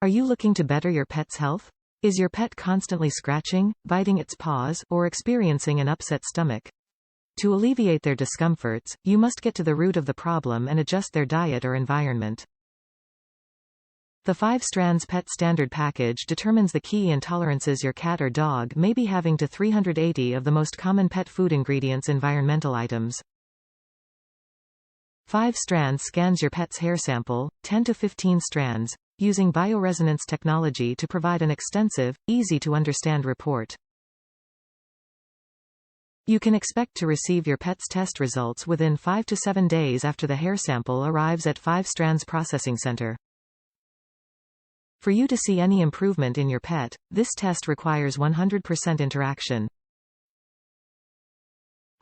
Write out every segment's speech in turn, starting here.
Are you looking to better your pet's health? Is your pet constantly scratching, biting its paws, or experiencing an upset stomach? To alleviate their discomforts, you must get to the root of the problem and adjust their diet or environment. The 5Strands Pet Standard Package determines the key intolerances your cat or dog may be having to 380 of the most common pet food ingredients environmental items. 5Strands scans your pet's hair sample, 10 to 15 strands, using bioresonance technology to provide an extensive, easy-to-understand report. You can expect to receive your pet's test results within 5 to 7 days after the hair sample arrives at 5Strands Processing Center. For you to see any improvement in your pet, this test requires 100% interaction.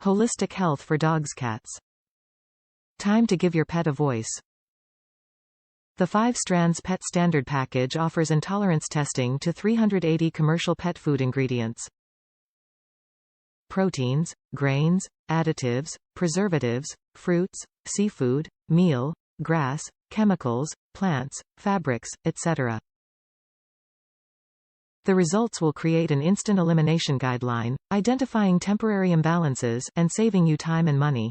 Holistic health for dogs, cats. Time to give your pet a voice. The 5Strands Pet Standard Package offers intolerance testing to 380 commercial pet food ingredients. Proteins, grains, additives, preservatives, fruits, seafood, meal, grass, chemicals, plants, fabrics, etc. The results will create an instant elimination guideline, identifying temporary imbalances, and saving you time and money.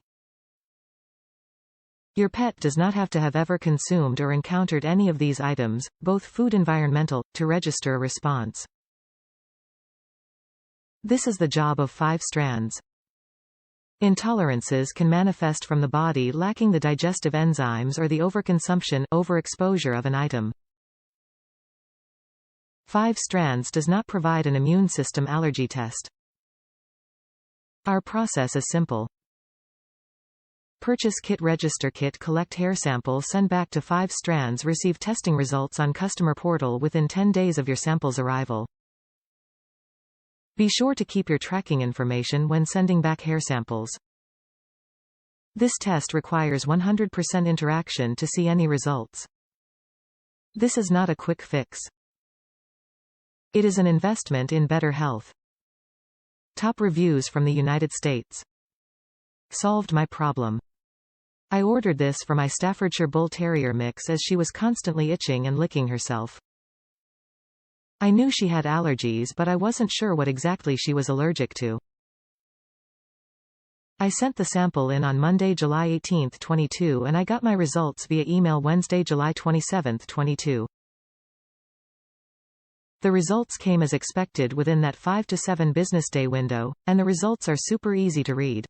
Your pet does not have to have ever consumed or encountered any of these items, both food environmental, to register a response. This is the job of 5Strands. Intolerances can manifest from the body lacking the digestive enzymes or the overconsumption, overexposure of an item. 5Strands does not provide an immune system allergy test. Our process is simple. Purchase kit, register kit, collect hair sample, send back to 5Strands, receive testing results on customer portal within 10 days of your sample's arrival. Be sure to keep your tracking information when sending back hair samples. This test requires 100% interaction to see any results. This is not a quick fix. It is an investment in better health. Top reviews from the United States. Solved my problem. I ordered this for my Staffordshire Bull Terrier mix as she was constantly itching and licking herself. I knew she had allergies, but I wasn't sure what exactly she was allergic to. I sent the sample in on Monday, July 18, 22, and I got my results via email Wednesday, July 27, 22. The results came as expected within that 5 to 7 business day window, and the results are super easy to read.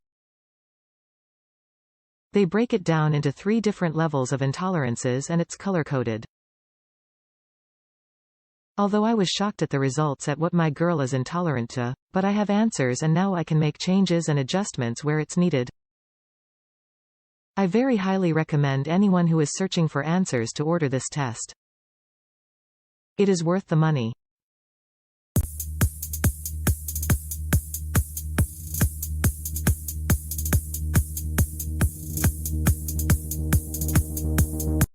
They break it down into 3 different levels of intolerances and it's color-coded. Although I was shocked at the results at what my girl is intolerant to, but I have answers and now I can make changes and adjustments where it's needed. I very highly recommend anyone who is searching for answers to order this test. It is worth the money.